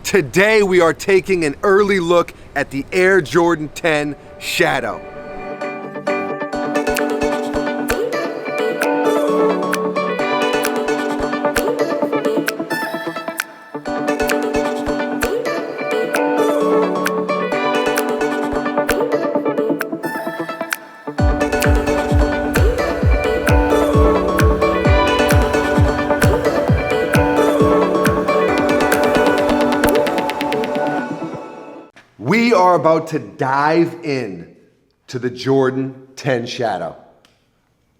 Today we are taking an early look at the Air Jordan 10 Shadow. We are about to dive in to the Jordan 10 Shadow.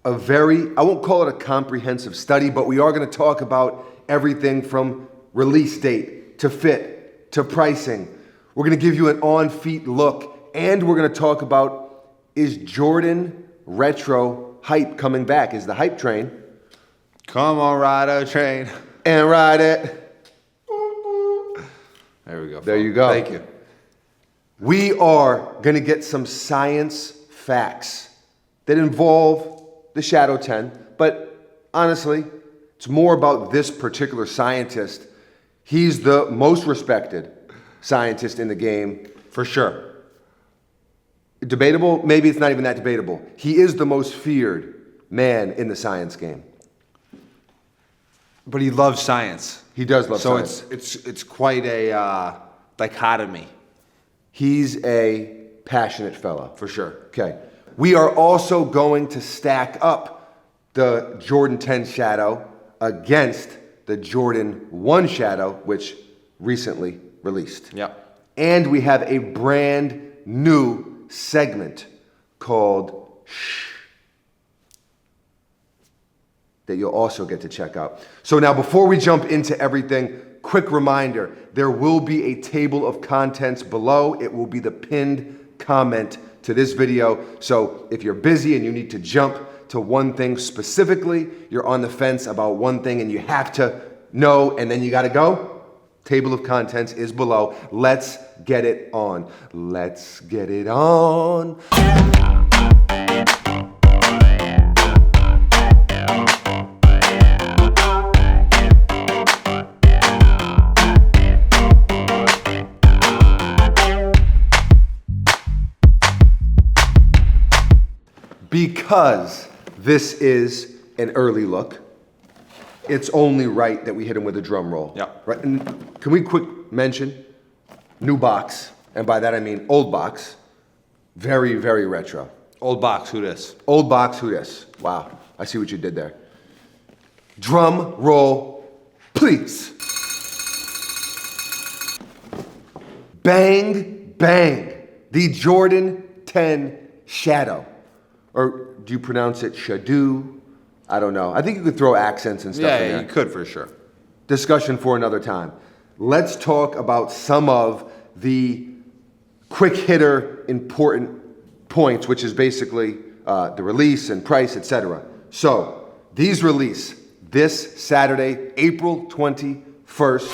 I won't call it a comprehensive study, but we are going to talk about everything from release date to fit to pricing. We're going to give you an on-feet look, and we're going to talk about, is Jordan retro hype coming back? Is the hype train? Come on, ride a train. And ride it. There we go. There you go. Thank you. We are going to get some science facts that involve the Shadow 10, but honestly, it's more about this particular scientist. He's the most respected scientist in the game, for sure. Debatable? Maybe it's not even that debatable. He is the most feared man in the science game. But he loves science. He does love science. So it's quite a dichotomy. He's a passionate fella. For sure. Okay. We are also going to stack up the Jordan 10 Shadow against the Jordan 1 Shadow, which recently released. Yep. And we have a brand new segment called Shh that you'll also get to check out. So now before we jump into everything, quick reminder, there will be a table of contents below. It will be the pinned comment to this video. So if you're busy and you need to jump to one thing specifically, you're on the fence about one thing and you have to know and then you gotta go, table of contents is below. Let's get it on. Let's get it on. Because this is an early look, it's only right that we hit him with a drum roll. Yeah. Right? And can we quick mention new box, and by that I mean old box, very, very retro. Old box, who this? Old box, who this? Wow, I see what you did there. Drum roll, please. Bang, bang, the Jordan 10 Shadow. Or do you pronounce it Shadoo? I don't know. I think you could throw accents and stuff in there. Yeah, you could for sure. Discussion for another time. Let's talk about some of the quick hitter important points, which is basically the release and price, etc. So these release this Saturday, April 21st.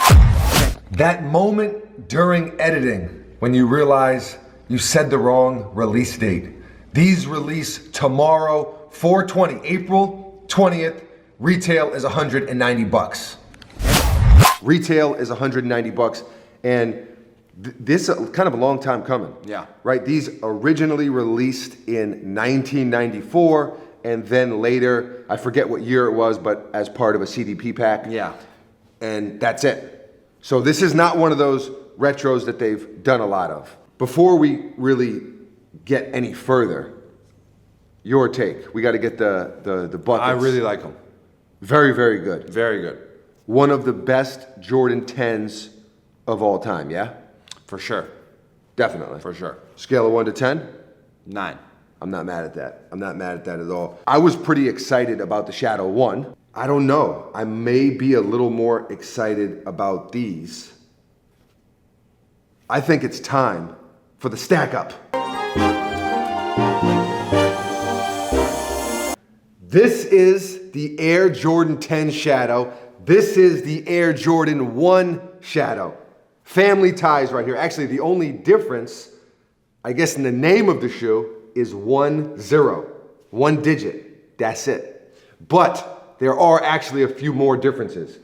That moment during editing when you realize you said the wrong release date. These release tomorrow, 4/20, April 20th. Retail is $190. Retail is $190, and this is kind of a long time coming. Yeah. Right? These originally released in 1994, and then later, I forget what year it was, but as part of a CDP pack. Yeah. And that's it. So this is not one of those retros that they've done a lot of. Before we really get any further, your take. We got to get the buckets. I really like them. Very, very good. Very good. One of the best Jordan 10s of all time, yeah? For sure. Definitely. For sure. Scale of 1 to 10? 9. I'm not mad at that. I'm not mad at that at all. I was pretty excited about the Shadow 1. I don't know. I may be a little more excited about these. I think it's time for the stack up. This is the Air Jordan 10 Shadow. This is the Air Jordan 1 Shadow. Family ties right here. Actually, the only difference, I guess, in the name of the shoe is 1-0. One digit. That's it. But there are actually a few more differences.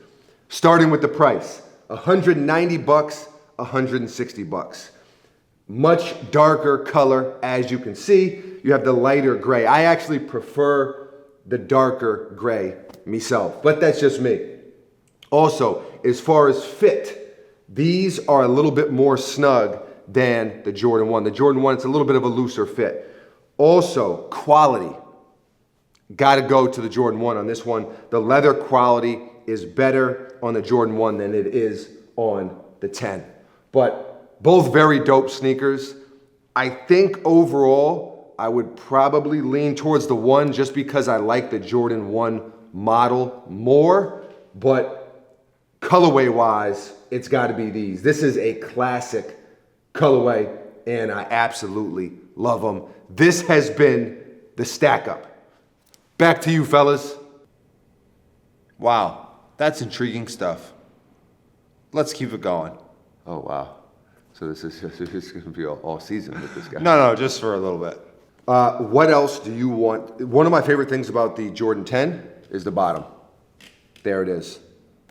Starting with the price. $190 $160. Much darker color, as you can see. You have the lighter gray. I actually prefer the darker gray myself, but that's just me. Also, as far as fit, these are a little bit more snug than the Jordan 1. The Jordan 1, it's a little bit of a looser fit. Also, quality. Got to go to the Jordan 1 on this one. The leather quality is better on the Jordan 1 than it is on the 10. But both very dope sneakers. I think overall, I would probably lean towards the 1 just because I like the Jordan 1 model more. But colorway-wise, it's got to be these. This is a classic colorway, and I absolutely love them. This has been the Stack Up. Back to you, fellas. Wow, that's intriguing stuff. Let's keep it going. Oh, wow. So this is going to be all season with this guy. No, just for a little bit. What else do you want? One of my favorite things about the Jordan 10 is the bottom. There it is,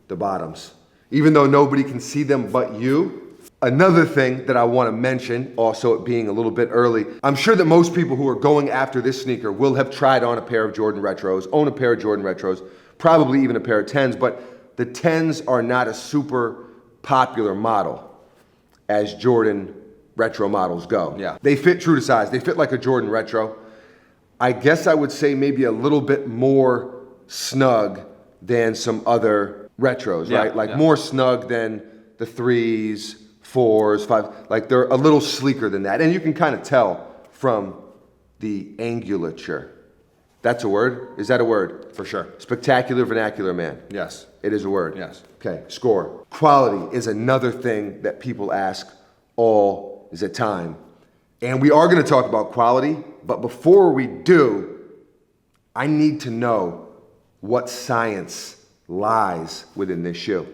the bottoms. Even though nobody can see them but you. Another thing that I want to mention, also it being a little bit early, I'm sure that most people who are going after this sneaker will have tried on a pair of Jordan Retros, own a pair of Jordan Retros, probably even a pair of 10s, but the 10s are not a super popular model as Jordan Retro models go. Yeah. They fit true to size. They fit like a Jordan Retro. I guess I would say maybe a little bit more snug than some other Retros, right? Like more snug than the 3s, 4s, 5s, like they're a little sleeker than that. And you can kind of tell from the angulature. That's a word? Is that a word? For sure. Spectacular vernacular, man. Yes. It is a word. Yes. Okay, score. Quality is another thing that people ask all the time. And we are going to talk about quality, but before we do, I need to know what science lies within this shoe.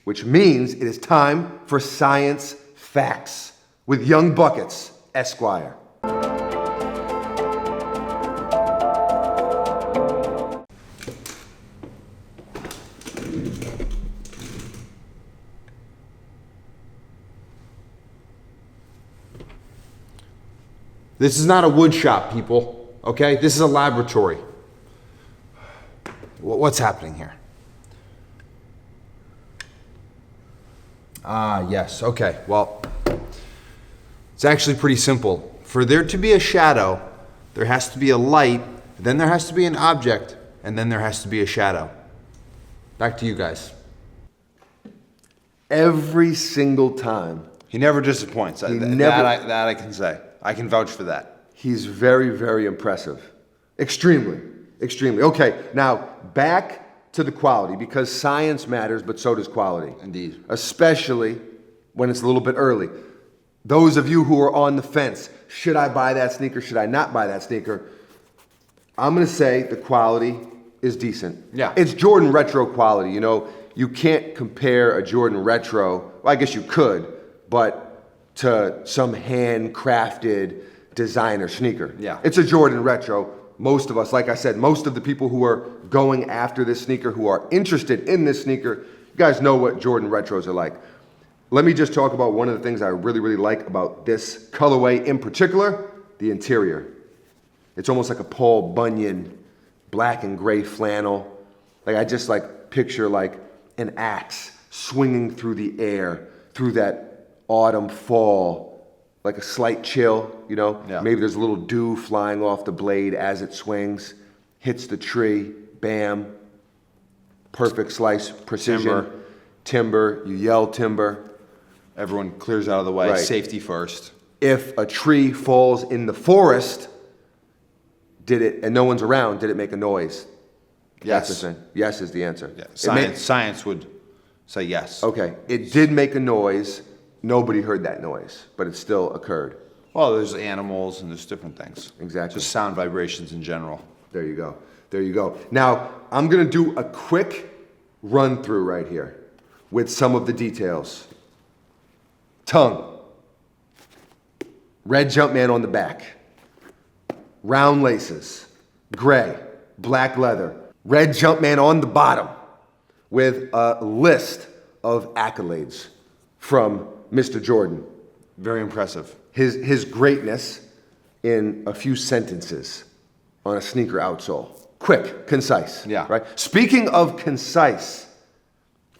Which means it is time for Science Facts with Young Buckets, Esquire. This is not a wood shop, people, okay? This is a laboratory. What's happening here? Ah, yes, okay. Well, it's actually pretty simple. For there to be a shadow, there has to be a light, then there has to be an object, and then there has to be a shadow. Back to you guys. Every single time. He never disappoints. That I can say. I can vouch for that. He's very, very impressive. Extremely, extremely. Okay, now back to the quality, because science matters, but so does quality. Indeed. Especially when it's a little bit early. Those of you who are on the fence, should I buy that sneaker? Should I not buy that sneaker? I'm going to say the quality is decent. Yeah. It's Jordan Retro quality. You know, you can't compare a Jordan Retro, well, I guess you could, but to some handcrafted designer sneaker. Yeah. It's a Jordan Retro. Most of us, like I said, most of the people who are going after this sneaker, who are interested in this sneaker, you guys know what Jordan Retros are like. Let me just talk about one of the things I really, really like about this colorway in particular, the interior. It's almost like a Paul Bunyan black and gray flannel. Like I just like picture like an axe swinging through the air, through that autumn fall, like a slight chill, you know? Yeah. Maybe there's a little dew flying off the blade as it swings, hits the tree, bam, perfect slice, precision. Timber, you yell timber. Everyone clears out of the way. Right. Safety first. If a tree falls in the forest, and no one's around, did it make a noise? Yes. That's the thing. Yes is the answer. Yeah. It Science would say yes. okay, it did make a noise. Nobody heard that noise, but it still occurred. Well, there's animals and there's different things. Exactly. Just sound vibrations in general. There you go. There you go. Now, I'm going to do a quick run through right here with some of the details. Tongue. Red Jumpman on the back. Round laces. Gray. Black leather. Red Jumpman on the bottom with a list of accolades from Mr. Jordan. Very impressive. His greatness in a few sentences on a sneaker outsole. Quick, concise. Yeah. Right? Speaking of concise,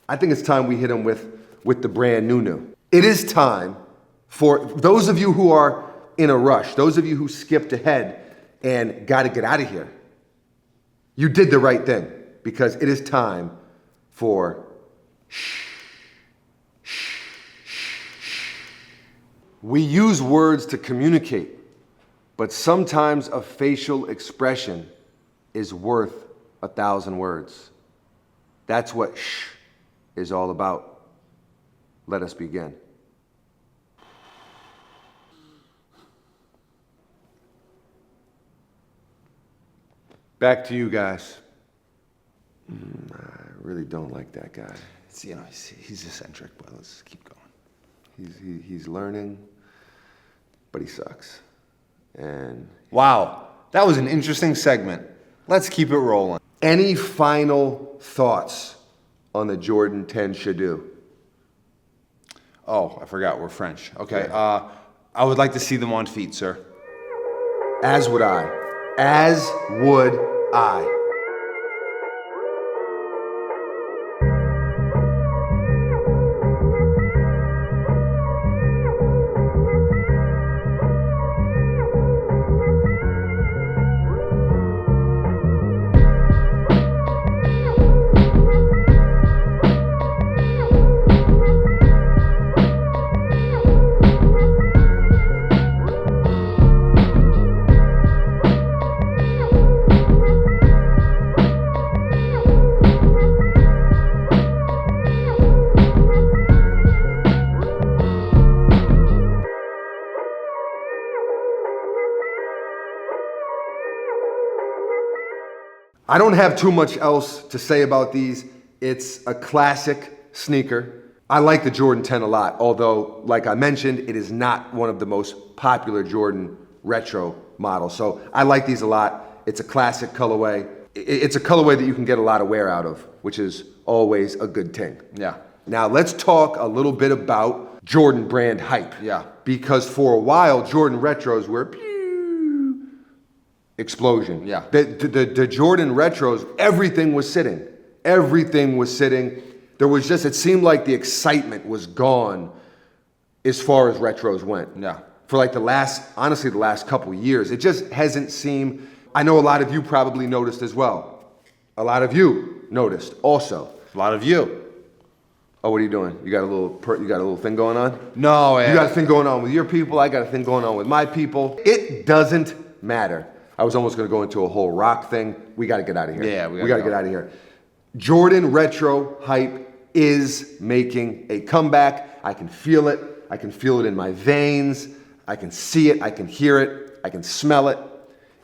I think it's time we hit him with the brand new. It is time for those of you who are in a rush, those of you who skipped ahead and got to get out of here. You did the right thing because it is time for We use words to communicate, but sometimes a facial expression is worth 1,000 words. That's what shh is all about. Let us begin. Back to you guys. I really don't like that guy. It's, he's eccentric, but let's keep going. He's learning, but he sucks. And Wow, that was an interesting segment. Let's keep it rolling. any final thoughts on the Jordan 10 Shadoo? Oh, I forgot, we're French. Okay, I would like to see them on feet, sir. As would I. As would I. I don't have too much else to say about these. It's a classic sneaker. I like the Jordan 10 a lot, although, like I mentioned, it is not one of the most popular Jordan retro models. So I like these a lot. It's a classic colorway. It's a colorway that you can get a lot of wear out of, which is always a good thing. Yeah. Now let's talk a little bit about Jordan brand hype. Yeah. Because for a while, Jordan retros were explosion. Yeah. The Jordan retros, everything was sitting. Everything was sitting. There was just, it seemed like the excitement was gone as far as retros went. Yeah. For like the last couple years. It just hasn't seemed, I know a lot of you probably noticed as well. A lot of you noticed also. A lot of you. Oh, what are you doing? You got a little thing going on? No, You got a thing going on with your people. I got a thing going on with my people. It doesn't matter. I was almost going to go into a whole rock thing. We got to get out of here. Yeah, we got to get out of here. Jordan retro hype is making a comeback. I can feel it. I can feel it in my veins. I can see it. I can hear it. I can smell it.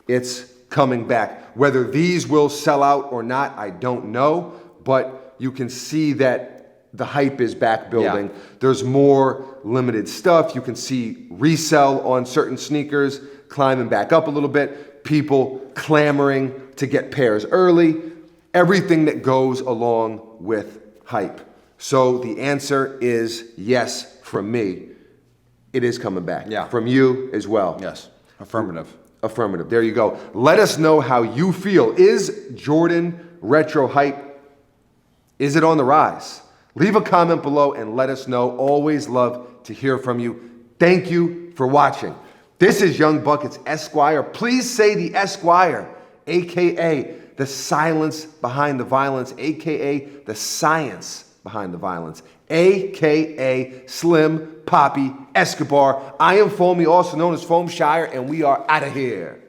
It's coming back. Whether these will sell out or not, I don't know. But you can see that the hype is back building. Yeah. There's more limited stuff. You can see resell on certain sneakers climbing back up a little bit. People clamoring to get pairs early. Everything that goes along with hype. So the answer is yes from me. It is coming back. Yeah. From you as well. Yes. Affirmative. Affirmative. There you go. Let us know how you feel. Is Jordan retro hype, is it on the rise? Leave a comment below and let us know. Always love to hear from you. Thank you for watching. This is Young Buckets Esquire. Please say the Esquire, AKA the silence behind the violence, AKA the science behind the violence, AKA Slim Poppy Escobar. I am Foamy, also known as Foam Shire, and we are out of here.